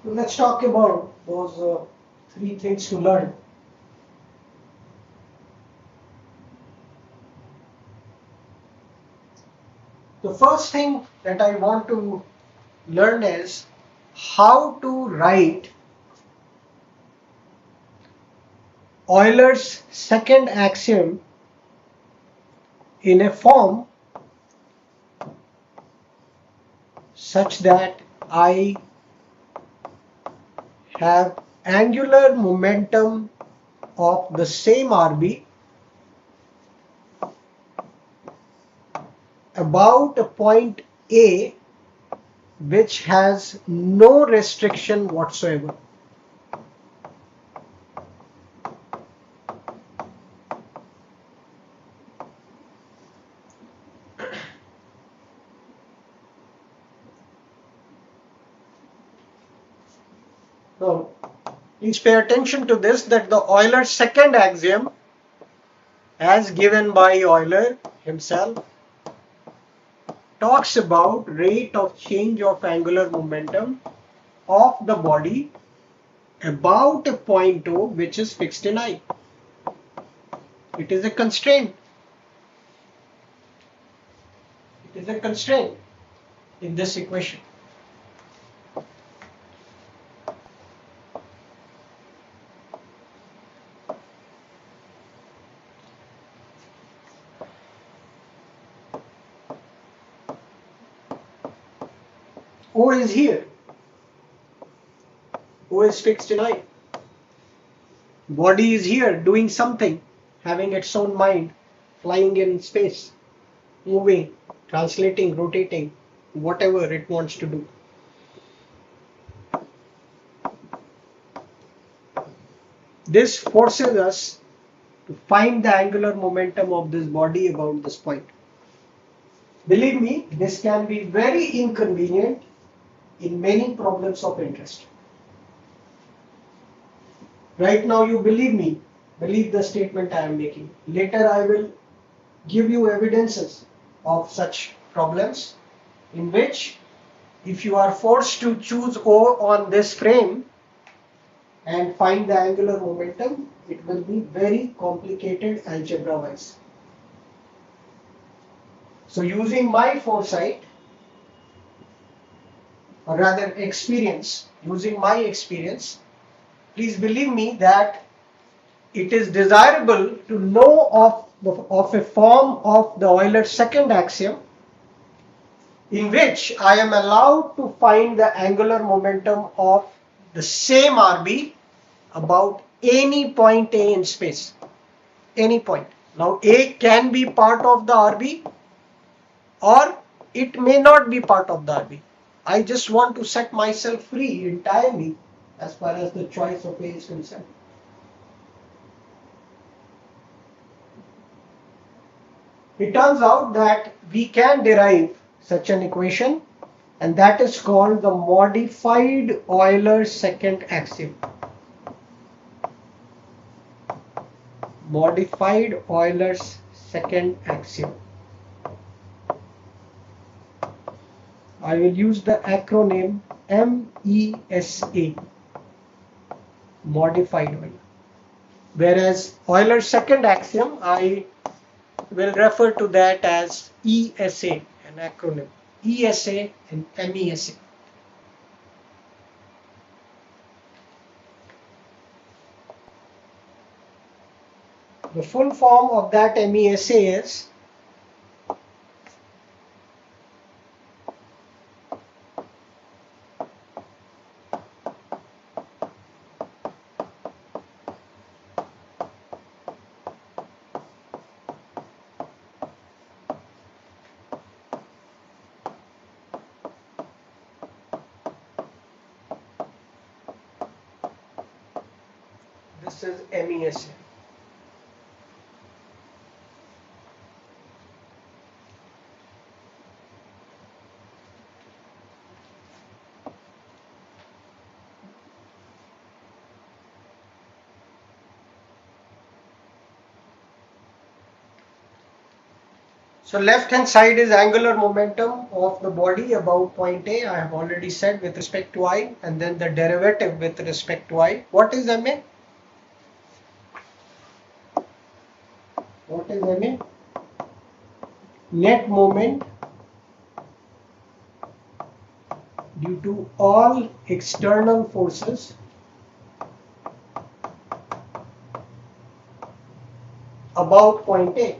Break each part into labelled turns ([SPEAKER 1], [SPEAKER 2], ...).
[SPEAKER 1] So let's talk about those three things to learn. The first thing that I want to learn is how to write Euler's second axiom in a form such that I have angular momentum of the same RB about a point A which has no restriction whatsoever. Now, please pay attention to this, that the Euler's second axiom, as given by Euler himself, talks about rate of change of angular momentum of the body about a point O which is fixed in I. It is a constraint. It is a constraint in this equation. O is here. O is fixed in I. Body is here doing something, having its own mind, flying in space, moving, translating, rotating, whatever it wants to do. This forces us to find the angular momentum of this body about this point. Believe me, this can be very inconvenient in many problems of interest. Right now you believe me, believe the statement I am making. Later I will give you evidences of such problems in which if you are forced to choose O on this frame and find the angular momentum, it will be very complicated algebra wise. So using my foresight, or rather experience, using my experience, please believe me that it is desirable to know of a form of the Euler's second axiom in which I am allowed to find the angular momentum of the same RB about any point A in space. Any point. Now A can be part of the RB or it may not be part of the RB. I just want to set myself free entirely as far as the choice of A is concerned. It turns out that we can derive such an equation, and that is called the modified Euler second axiom. Modified Euler's second axiom. I will use the acronym MESA. Modified Euler. Whereas Euler's second axiom, I will refer to that as ESA, an acronym. ESA and MESA. The full form of that MESA is this is MESA. So left hand side is angular momentum of the body about point A. I have already said with respect to I, and then the derivative with respect to I. What is MA? What is MA? Net moment due to all external forces about point A.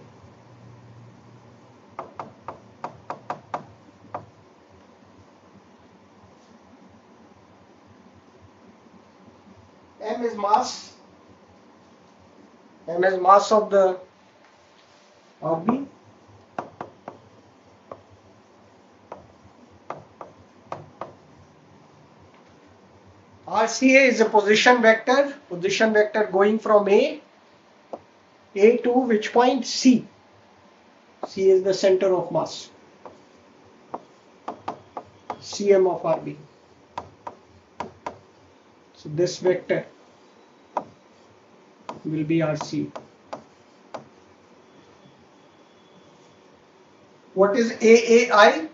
[SPEAKER 1] M is mass. M is mass of the RB. RCA is a position vector going from A to which point? C. C is the center of mass. Cm of RB. So this vector will be RC. What is AAI?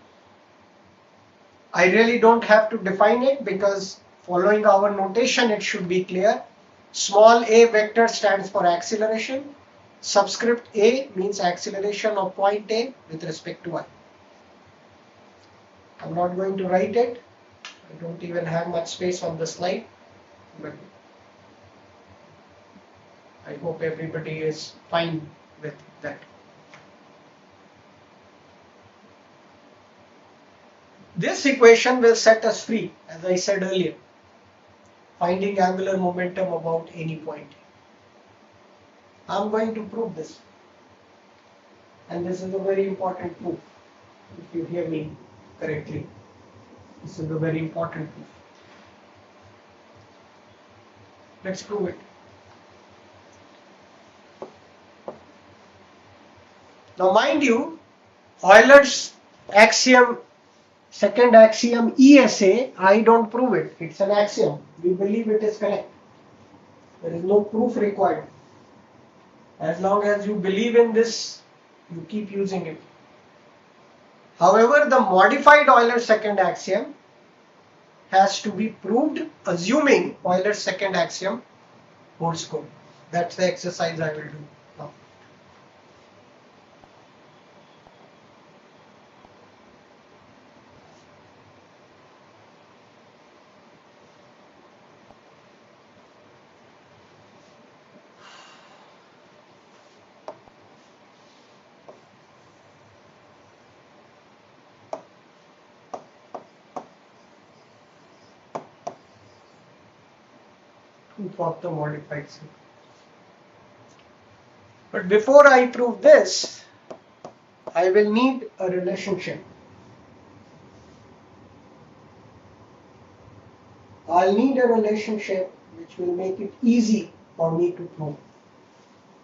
[SPEAKER 1] I really don't have to define it because following our notation it should be clear. Small a vector stands for acceleration. Subscript A means acceleration of point A with respect to I. I'm not going to write it. I don't even have much space on the slide. But I hope everybody is fine with that. This equation will set us free, as I said earlier, finding angular momentum about any point. I'm going to prove this. And this is a very important proof, if you hear me correctly. This is a very important proof. Let's prove it. Now mind you, Euler's axiom, second axiom ESA, I don't prove it. It's an axiom. We believe it is correct. There is no proof required. As long as you believe in this, you keep using it. However, the modified Euler's second axiom has to be proved assuming Euler's second axiom holds good. That's the exercise I will do now. Proof of the modified system. But before I prove this, I will need a relationship. I'll need a relationship which will make it easy for me to prove.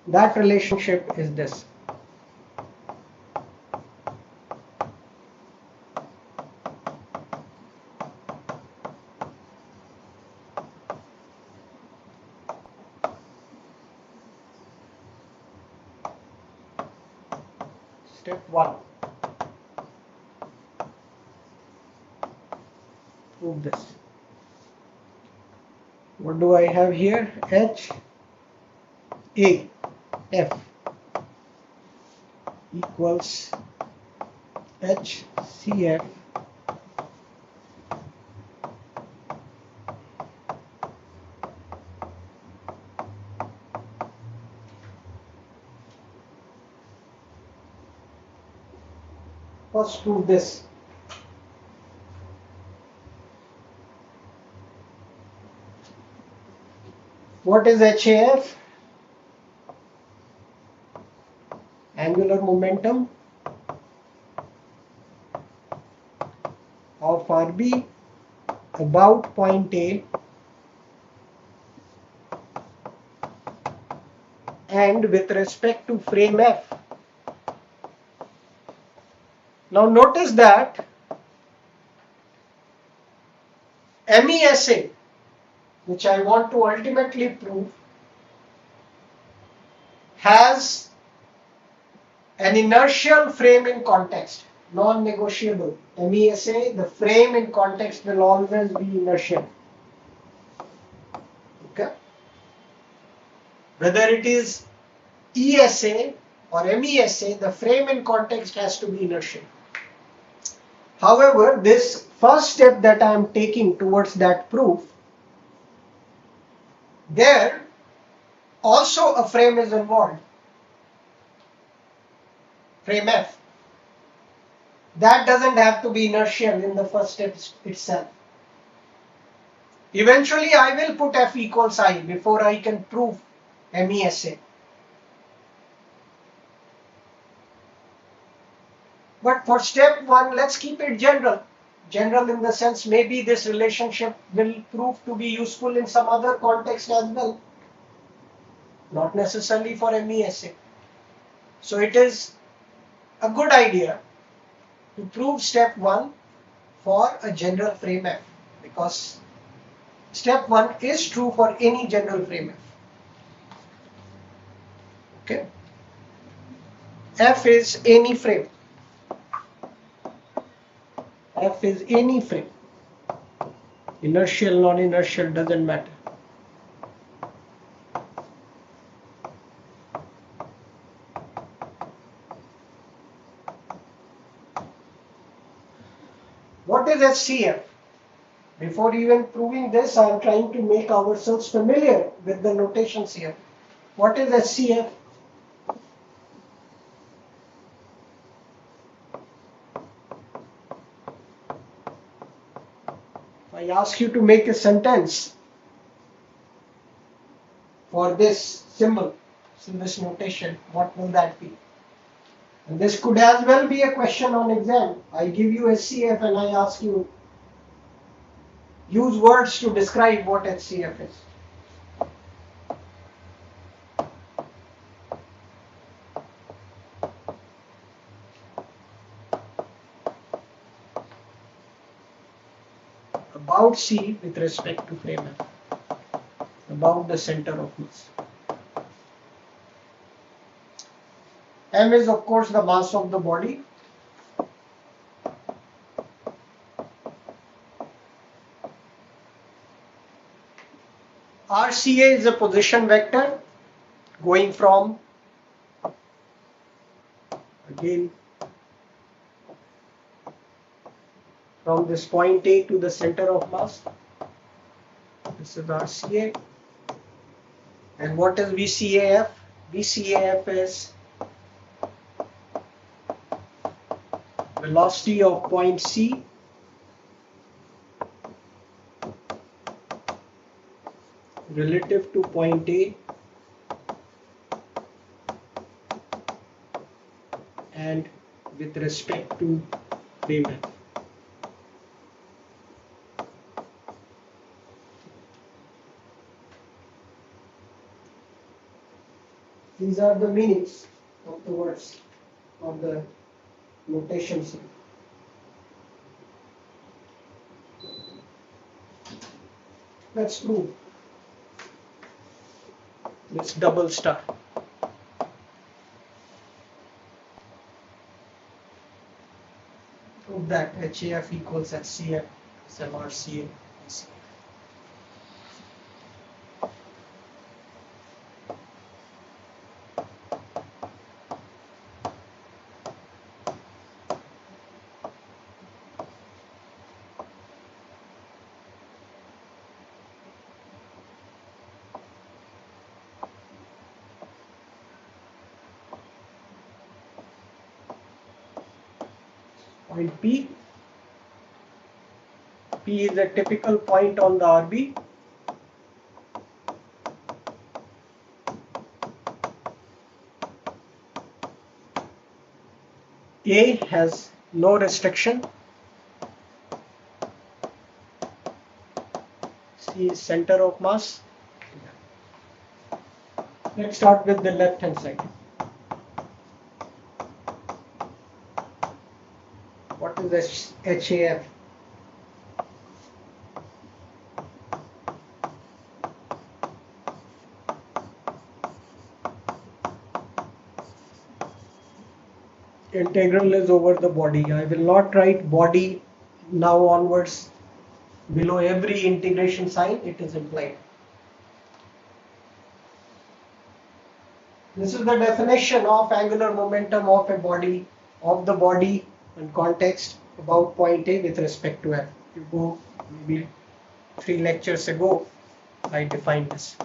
[SPEAKER 1] That relationship is this. Step 1. Prove this. What do I have here? H A F equals HCF First prove this. What is HAF? Angular momentum of RB about point A and with respect to frame F. Now notice that MESA, which I want to ultimately prove, has An inertial frame in context, non-negotiable. MESA, the frame in context will always be inertial. Okay? Whether it is ESA or MESA, the frame in context has to be inertial. However, this first step that I am taking towards that proof, there also a frame is involved, frame F. That doesn't have to be inertial in the first step itself. Eventually, I will put F equals I before I can prove MESA. But for step 1, let's keep it general. General in the sense maybe this relationship will prove to be useful in some other context as well. Not necessarily for MESA. So it is a good idea to prove step 1 for a general frame F, because step 1 is true for any general frame F. Okay? F is any frame. F is any frame. Inertial, non-inertial, doesn't matter. What is SCF? Before even proving this, I am trying to make ourselves familiar with the notations here. What is SCF? I ask you to make a sentence for this symbol, in this notation, what will that be? And this could as well be a question on exam. I give you SCF and I ask you, use words to describe what SCF is. About C with respect to frame F. About the center of mass. M is of course the mass of the body. RCA is a position vector going from, again, from this point A to the center of mass. This is RCA. And what is VCAF? VCAF is velocity of point C relative to point A and with respect to frame F. These are the meanings of the words, of the notations. Let's prove this double star. Prove that HAF equals HCF, SMRCA. Point P. P is a typical point on the RB. A has no restriction. C is center of mass. Let's start with the left hand side. What is HAF? integral is over the body. I will not write body now onwards. Below every integration sign, it is implied. This is the definition of angular momentum of a body, of the body in context about point A with respect to F. If you go maybe 3 lectures ago, I defined this.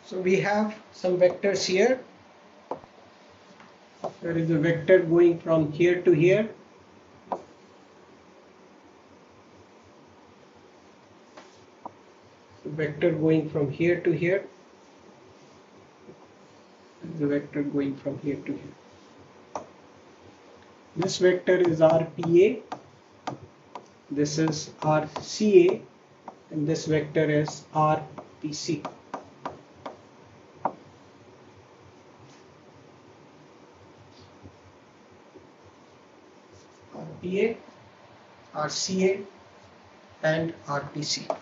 [SPEAKER 1] So we have some vectors here. There is a vector going from here to here. A vector going from here to here. The vector going from here to here. This vector is RPA. This is RCA, and this vector is RPC. RPA, RCA, and RPC.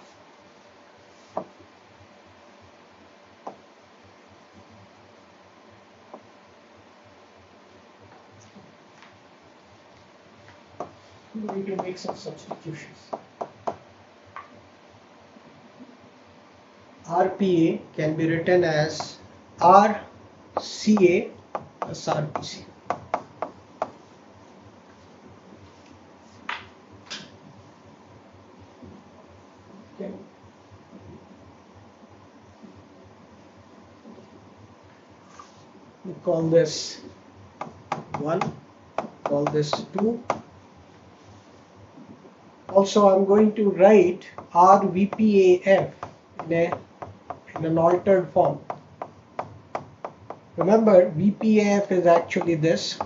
[SPEAKER 1] I'm going to make some substitutions. RPA can be written as RCA plus RPC. Okay. We call this 1, call this 2. Also, I'm going to write RVPAF in an altered form. Remember, VPAF is actually this.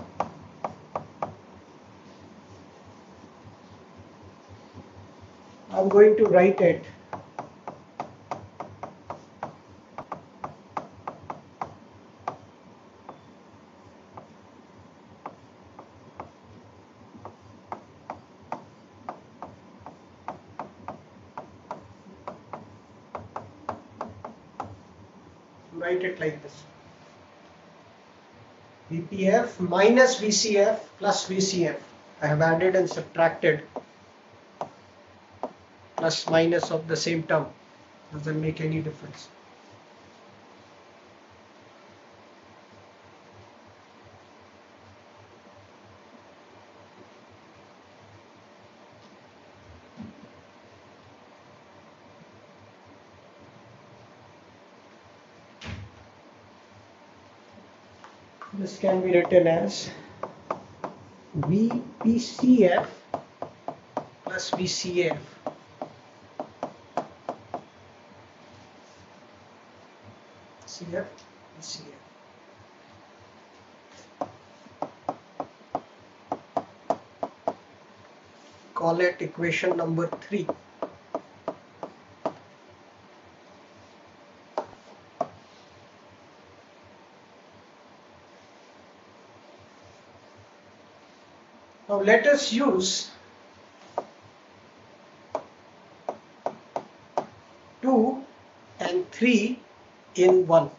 [SPEAKER 1] I'm going to write it like this. VPF minus VCF plus VCF. I have added and subtracted plus minus of the same term. Doesn't make any difference. This can be written as VPCF plus VCF. CF, VCF. Call it equation number 3. Now let us use 2 and 3 in 1.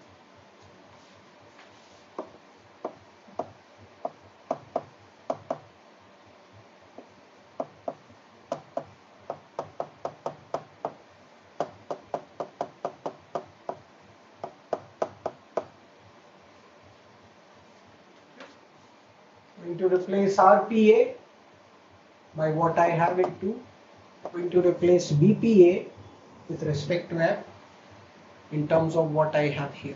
[SPEAKER 1] Going to replace RPA by what I have in 2. Going to replace VPA with respect to F in terms of what I have here.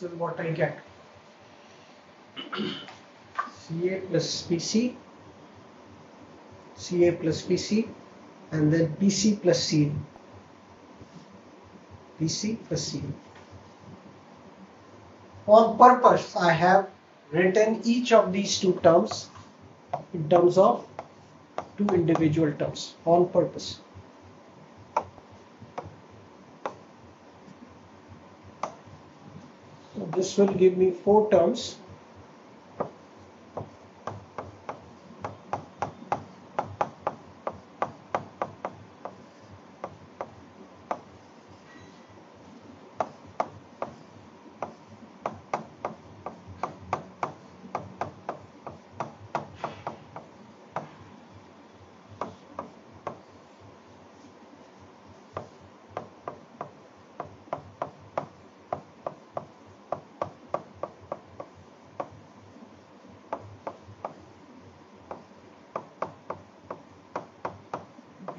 [SPEAKER 1] This is what I get. Ca plus Pc, Ca plus Pc, and then Pc plus Ca. Pc plus Ca. On purpose, I have written each of these two terms in terms of two individual terms. On purpose. So this will give me 4 terms.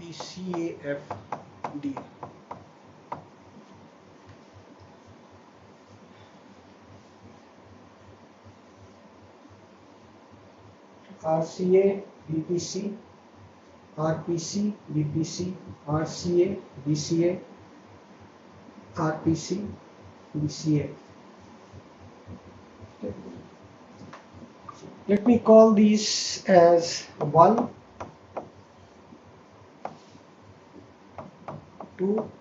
[SPEAKER 1] BCAFD. RCA, BPC, RPC, BPC, RCA, BCA, RPC, BCA. Let me call these as 1, 2,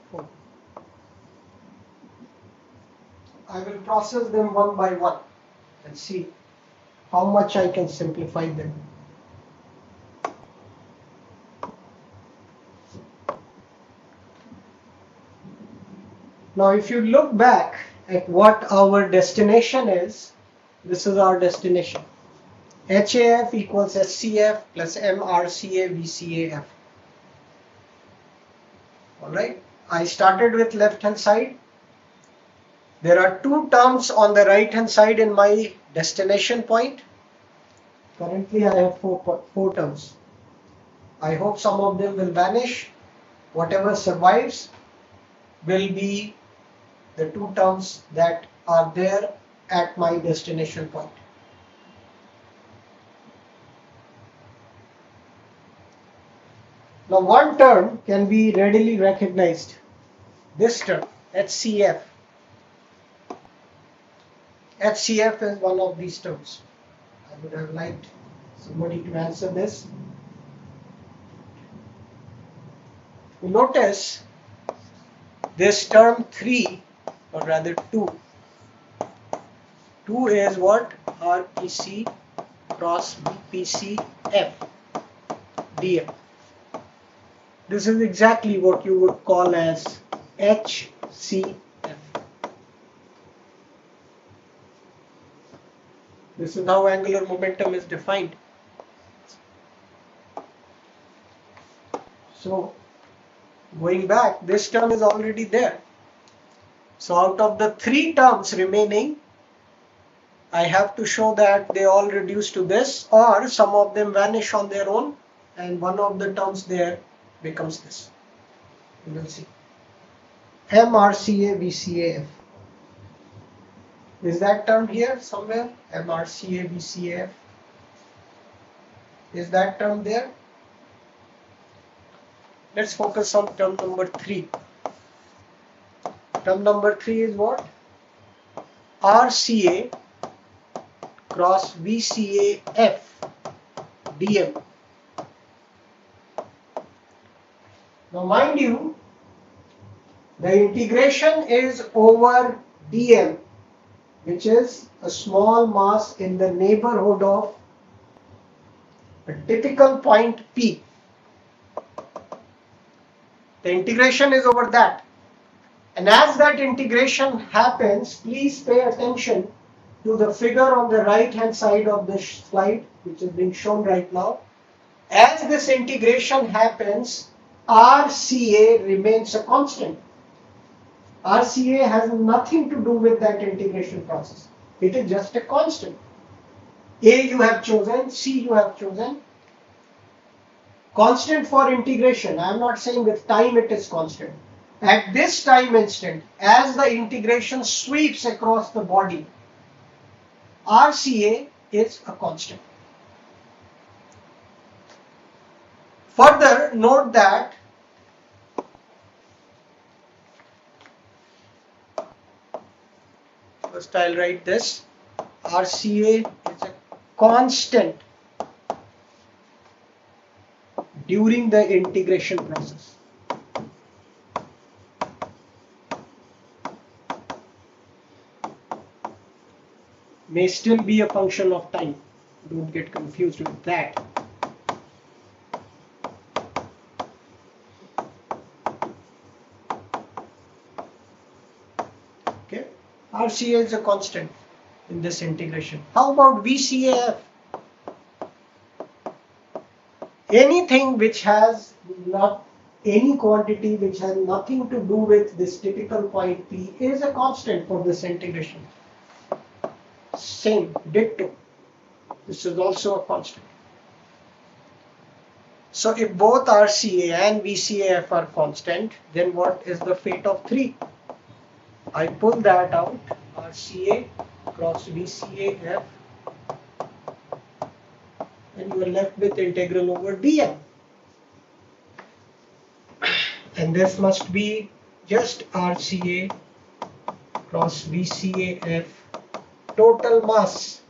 [SPEAKER 1] 4. I will process them one by one and see how much I can simplify them. Now, if you look back at what our destination is, this is our destination. HAF equals SCF plus MRCA VCAF. Alright, I started with left hand side. There are 2 terms on the right hand side in my destination point. Currently I have 4 terms. I hope some of them will vanish. Whatever survives will be the 2 terms that are there at my destination point. Now one term can be readily recognized. This term, HCF. HCF is one of these terms. I would have liked somebody to answer this. You notice this term 3, or rather 2. 2 is what? RPC cross BPCF DM. This is exactly what you would call as HCF. This is how angular momentum is defined. So, going back, this term is already there. So, out of the 3 terms remaining, I have to show that they all reduce to this, or some of them vanish on their own, and one of the terms there becomes this. You will see. MRCA VCAF. Is that term here somewhere? MRCA VCAF. Is that term there? Let's focus on term number 3. Term number 3 is what? RCA cross VCAF DM. Now mind you, the integration is over dm, which is a small mass in the neighborhood of a typical point P. The integration is over that. And as that integration happens, please pay attention to the figure on the right hand side of the slide, which is being shown right now. As this integration happens, RCA remains a constant. RCA has nothing to do with that integration process. It is just a constant. A you have chosen, C you have chosen. Constant for integration. I am not saying with time it is constant. At this time instant, as the integration sweeps across the body, RCA is a constant. Further, note that first I'll write this. RCA is a constant during the integration process. May still be a function of time. Don't get confused with that. Okay, RCA is a constant in this integration. How about VCAF? Anything which has not any quantity which has nothing to do with this typical point P is a constant for this integration. Same, ditto. This is also a constant. So if both RCA and VCAF are constant, then what is the fate of 3? I pull that out, RCA cross VCAF, and you are left with integral over dm. And this must be just RCA cross VCAF total mass.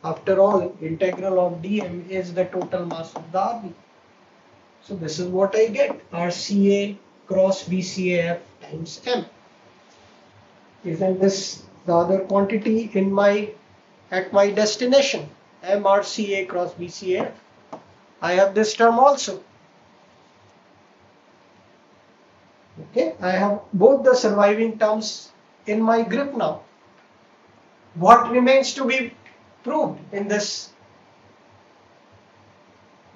[SPEAKER 1] After all, integral of dm is the total mass of the RB. So this is what I get, RCA cross VCAF times m. Isn't this the other quantity in at my destination? MRCA cross VCAF. I have this term also. Okay, I have both the surviving terms in my grip now. What remains to be proved in this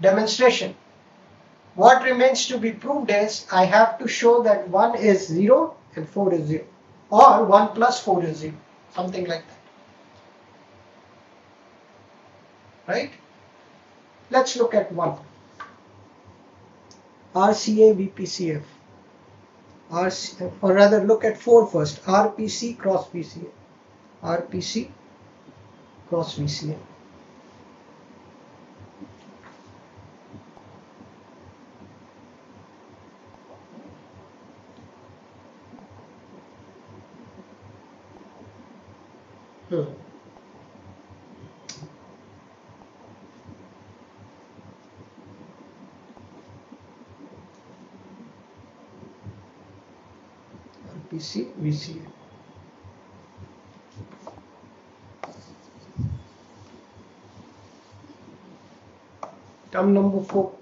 [SPEAKER 1] demonstration? What remains to be proved is I have to show that 1 is 0 and 4 is 0, or 1 plus 4 is 0, something like that. Right? Let's look at 1. RCA VPCF. Or rather look at 4 first. RPC cross VCA. RPC cross VCA. RPC VCA. Term number 4.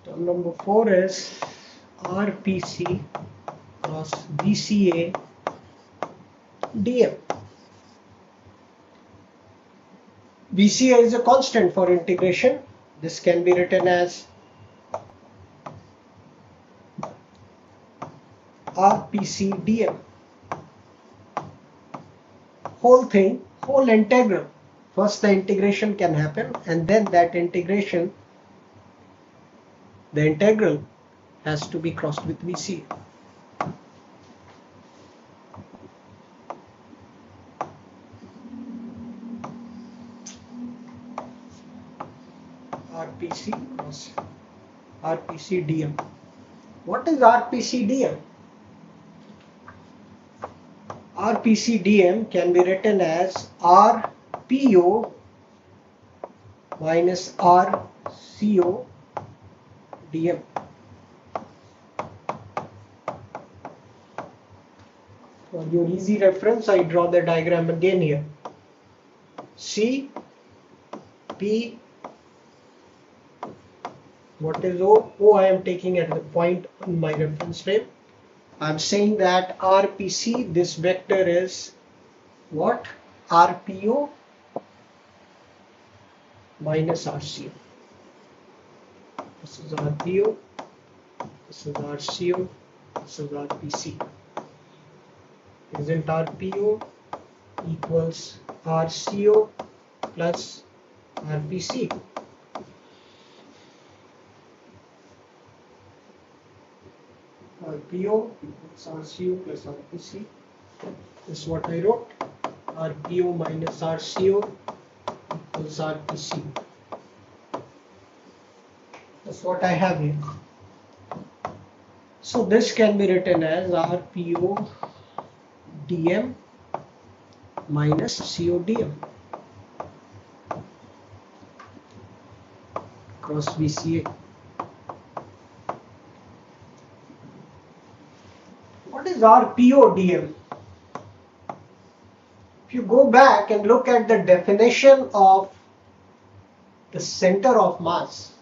[SPEAKER 1] Term number 4 is RPC cross VCA dm. VCA is a constant for integration. This can be written as RPC dm. Whole thing, whole integral. First the integration can happen, and then that integration, the integral has to be crossed with VCA. RPC cross RPC dm. What is RPC dm? RPC dm can be written as RPO minus RCO dm. For your easy reference, I draw the diagram again here. C, P, what is O? O I am taking at the point on my reference frame. I am saying that RPC, this vector is what? RPO minus RCO. This is RPO, this is RCO, this is RPC. Isn't RPO equals RCO plus RPC? RPO equals RCO plus RPC. This is what I wrote. RPO minus RCO equals RPC. That's what I have here. So this can be written as RPO DM minus CODM cross VCA. What is RPO DM? If you go back and look at the definition of the center of mass,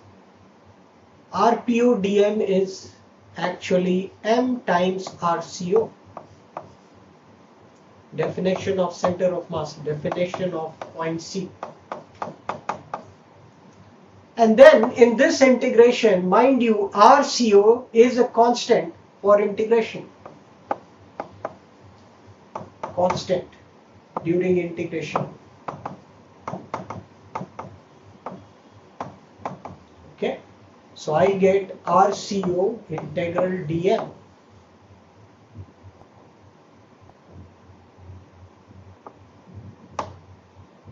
[SPEAKER 1] RPO DM is actually M times RCO. Definition of center of mass, definition of point C. And then in this integration, mind you, RCO is a constant for integration. Constant during integration. Okay, so I get RCO integral dm.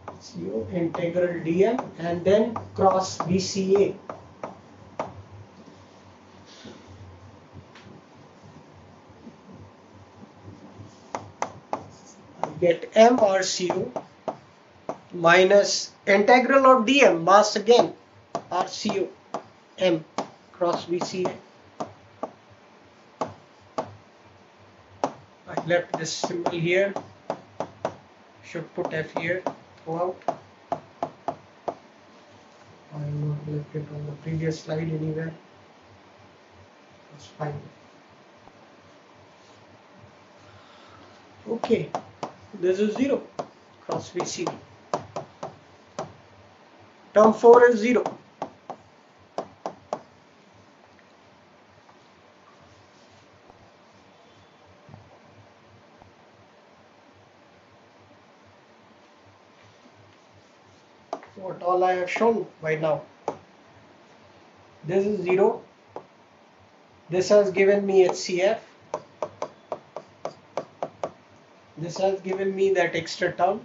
[SPEAKER 1] RCO integral dm and then cross VCA. Get MRCO minus integral of dm, mass again, RCO, M cross VCA. I left this symbol here, should put F here throughout. I have not left it on the previous slide anywhere. That's fine. Okay, this is 0 cross VCA. Term 4 is 0. What all I have shown by now. This is 0. This has given me HCF. This has given me that extra term,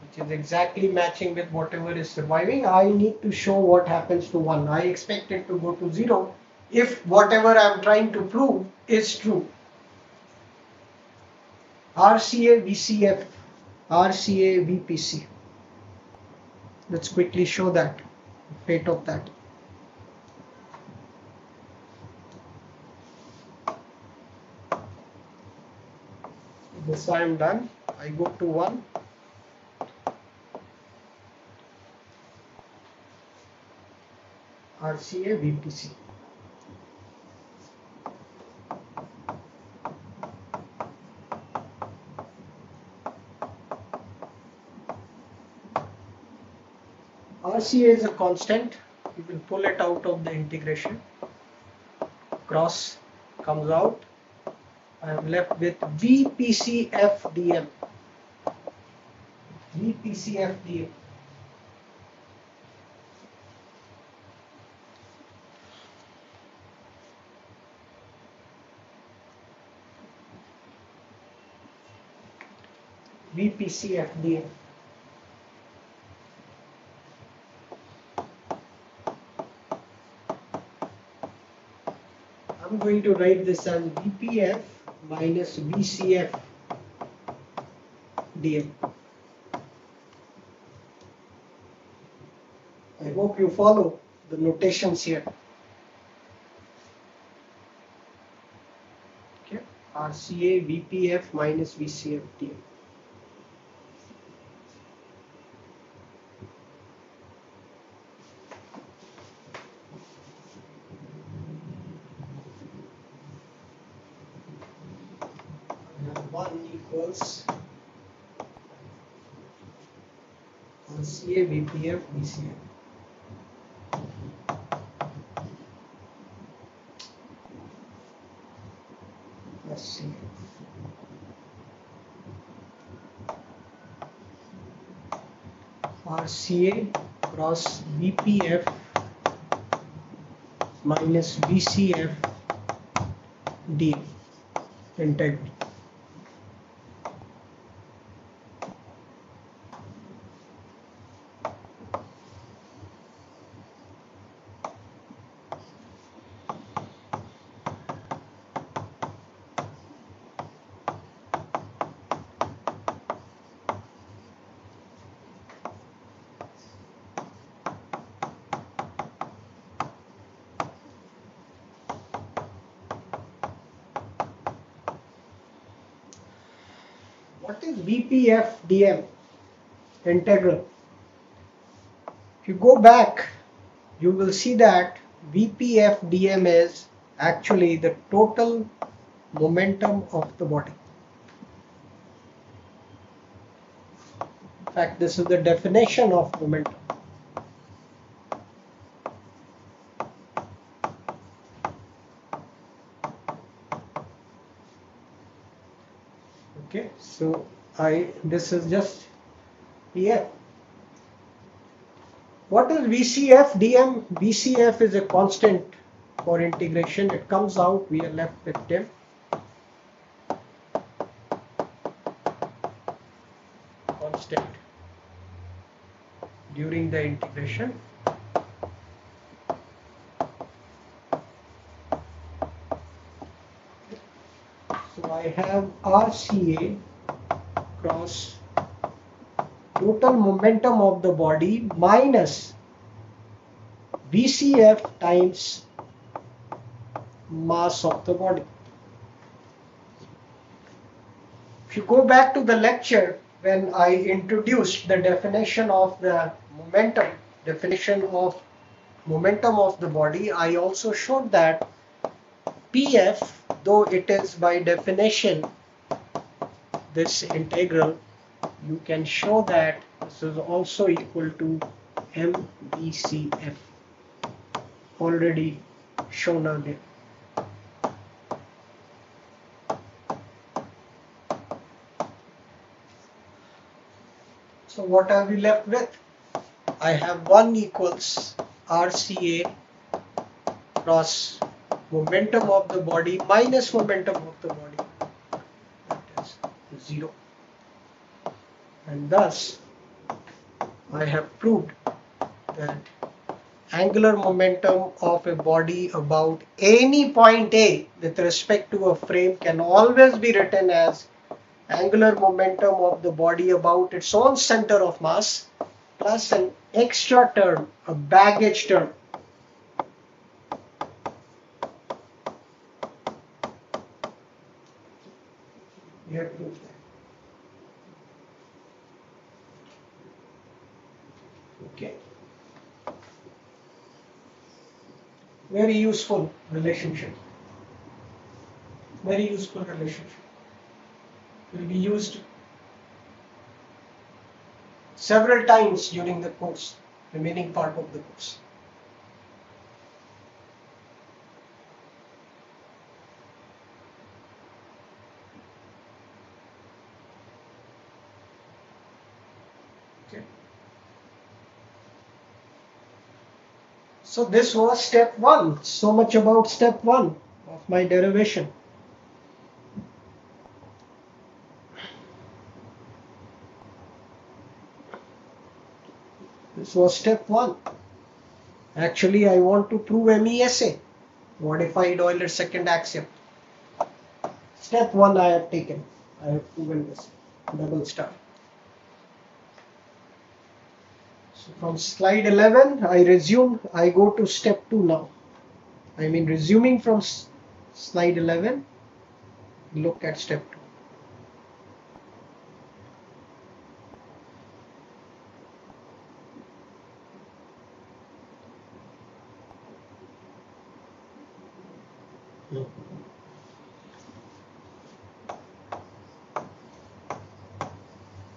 [SPEAKER 1] which is exactly matching with whatever is surviving. I need to show what happens to 1. I expect it to go to 0 if whatever I am trying to prove is true. RCA VCF, RCA VPC. Let's quickly show that, fate of that. This I am done. I go to 1. RCA VPC. RCA is a constant. You will pull it out of the integration. Cross comes out. I am left with VPCFDM. VPCFDM. VPCFDM. I'm going to write this as VPF minus VCF DM. I hope you follow the notations here. Okay, RCA VPF minus VCF DM. Equals RCA VPF VCF. RCA cross VPF minus VCF dF integral. What is VPF dm integral? If you go back, you will see that VPF dm is actually the total momentum of the body. In fact, this is the definition of momentum. Okay, so this is just PF. What is VCF dm? VCF is a constant for integration. It comes out, we are left with dim. Constant during the integration. So I have RCA cross total momentum of the body minus VCF times mass of the body. If you go back to the lecture, when I introduced the definition of the momentum, of the body, I also showed that PF, though it is by definition this integral, you can show that this is also equal to MVCF, already shown earlier. So what are we left with? I have 1 equals RCA cross momentum of the body minus momentum of the body, that is 0. And thus I have proved that angular momentum of a body about any point A with respect to a frame can always be written as angular momentum of the body about its own center of mass plus an extra term, a baggage term. We have proved that. Okay. Very useful relationship. Very useful relationship. Will be used several times during the course, remaining part of the course. Okay. So this was step 1. So much about step 1 of my derivation. This was step 1. Actually, I want to prove MESA, modified Euler second axiom. Step 1 I have taken. I have proven this. Double star. So from slide 11, I go to step 2 now. I mean, resuming from slide 11, look at step 2.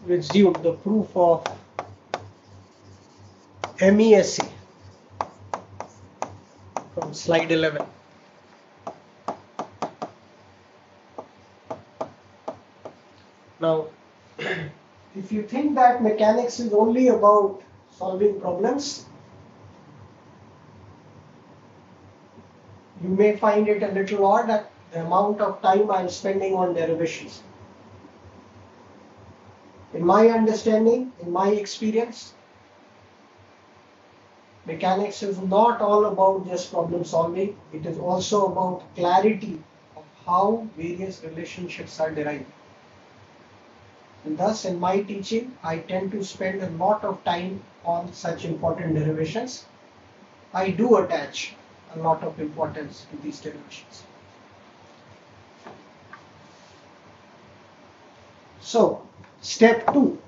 [SPEAKER 1] Resume the proof of MESA from slide 11. Now, If you think that mechanics is only about solving problems, you may find it a little odd that the amount of time I am spending on derivations. In my understanding, in my experience, mechanics is not all about just problem solving. It is also about clarity of how various relationships are derived. And thus, in my teaching, I tend to spend a lot of time on such important derivations. I do attach a lot of importance to these derivations. So, step 2.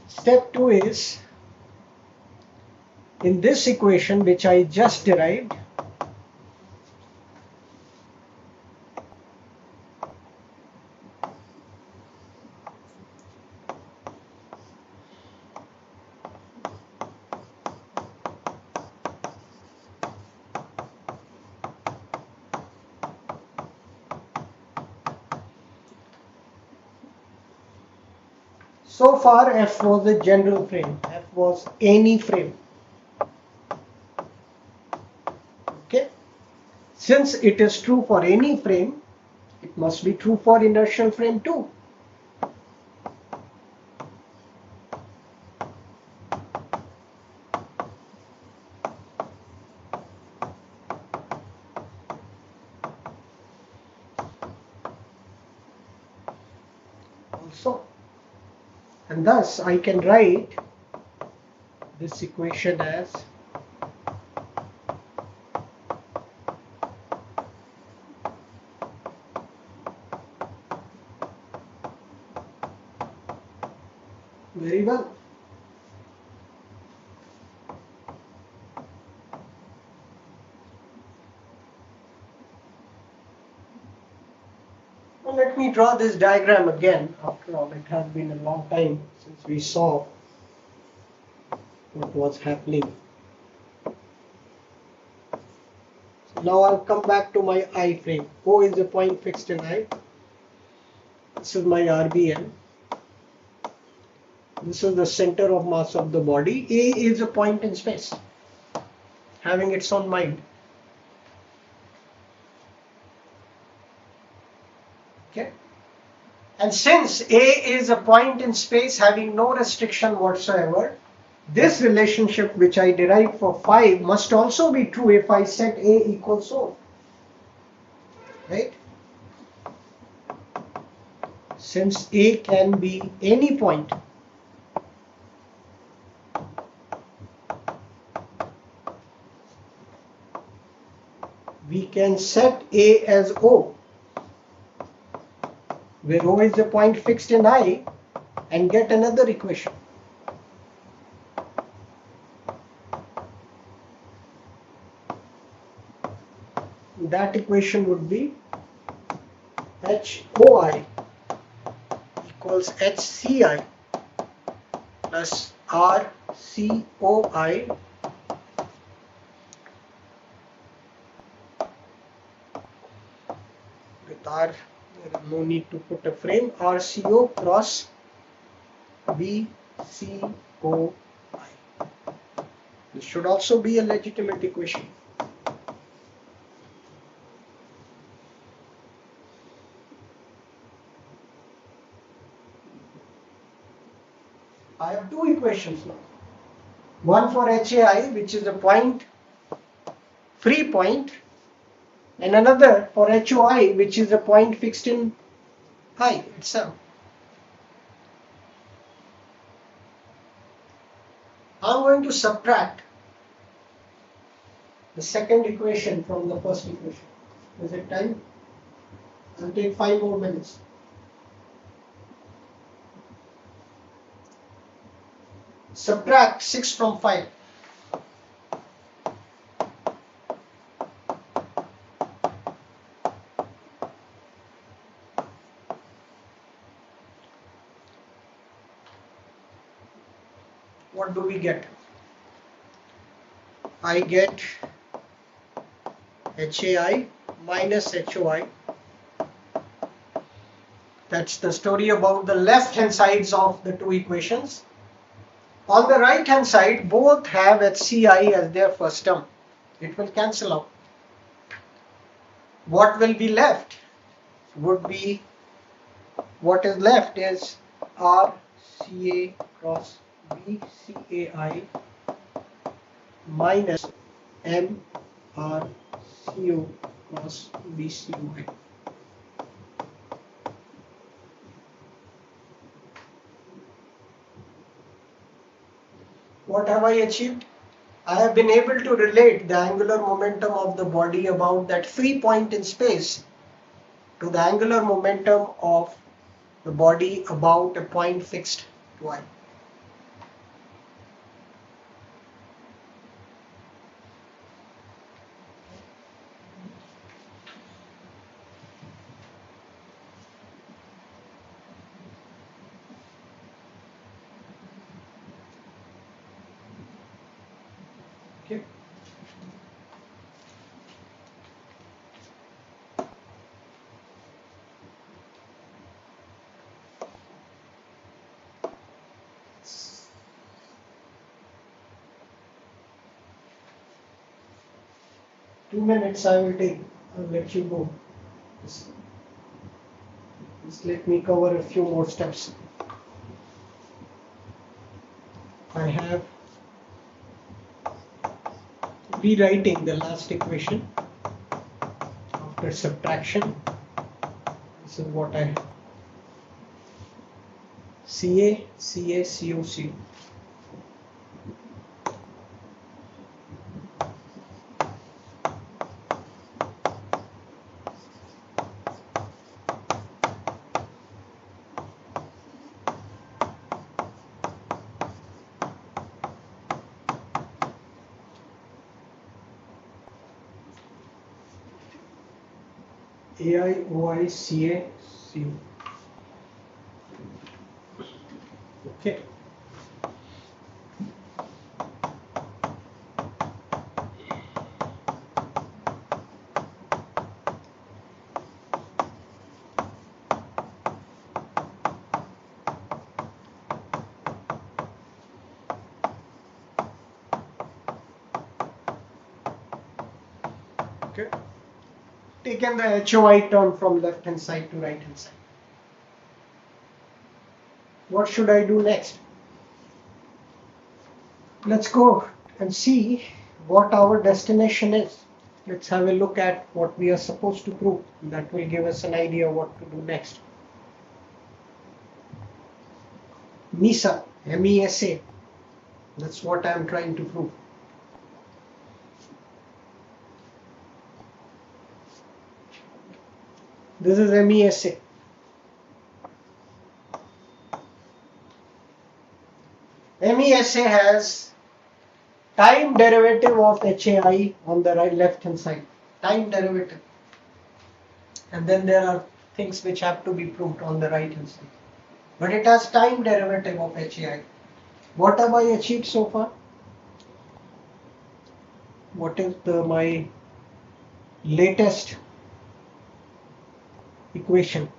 [SPEAKER 1] Step 2 is, in this equation which I just derived, so far F was a general frame, F was any frame. Okay. Since it is true for any frame, it must be true for inertial frame too. Also. And thus I can write this equation as very well. Well, let me draw this diagram again. After all, it has been a long time since we saw what was happening. So now I'll come back to my I frame. O is a point fixed in I. This is my RBN. This is the center of mass of the body. A is a point in space, having its own mind. Okay. And since A is a point in space having no restriction whatsoever, this relationship which I derived for phi must also be true if I set A equals so. Right? Since A can be any point, we can set A as O, where O is a point fixed in I, and get another equation. That equation would be HOI equals HCI plus RCOI with R, there is no need to put a frame, RCO cross BCOI. This should also be a legitimate equation. I have two equations now. One for HAI, which is a point, free point, and another for HOI, which is a point fixed in I itself. I'm going to subtract the second equation from the first equation. Is it time? I'll take 5 more minutes. Subtract 6 from 5. What do we get? I get HAI minus HOI That's the story about the left hand sides of the two equations. On the right hand side, both have HCI as their first term. It will cancel out. What will be left would be, what is left is RCA cross BCAI minus MRCO cross BCOI. What have I achieved? I have been able to relate the angular momentum of the body about that free point in space to the angular momentum of the body about a point fixed to I. Okay. Two minutes I will take. I'll let you go. Just let me cover a few more steps. I have rewriting the last equation after subtraction. This is what I have. CA, CA, CO, CO. AI, OI, CA, CO. Okay. Okay. Taken the HOI term from left hand side to right hand side. What should I do next? Let's go and see what our destination is. Let's have a look at what we are supposed to prove. That will give us an idea what to do next. MESA, MESA. That's what I'm trying to prove. This is MESA. MESA has time derivative of HAI on the right left hand side. Time derivative. And then there are things which have to be proved on the right hand side. But it has time derivative of HAI. What have I achieved so far? What is my latest equation?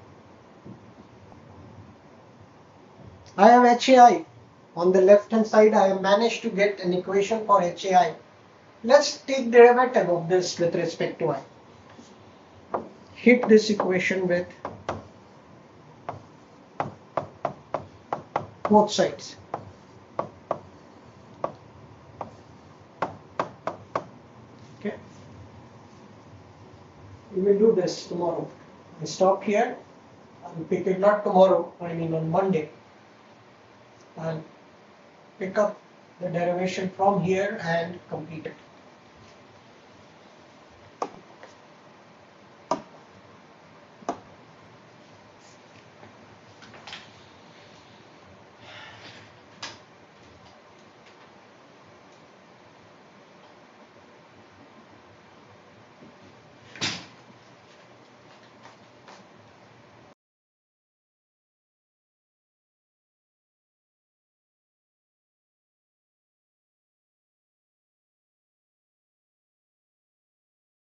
[SPEAKER 1] I have HAI. On the left hand side, I have managed to get an equation for HAI. Let's take derivative of this with respect to I. Hit this equation with both sides. Okay. We will do this tomorrow. I stop here. I'll pick it not tomorrow, I mean on Monday. I'll pick up the derivation from here and complete it.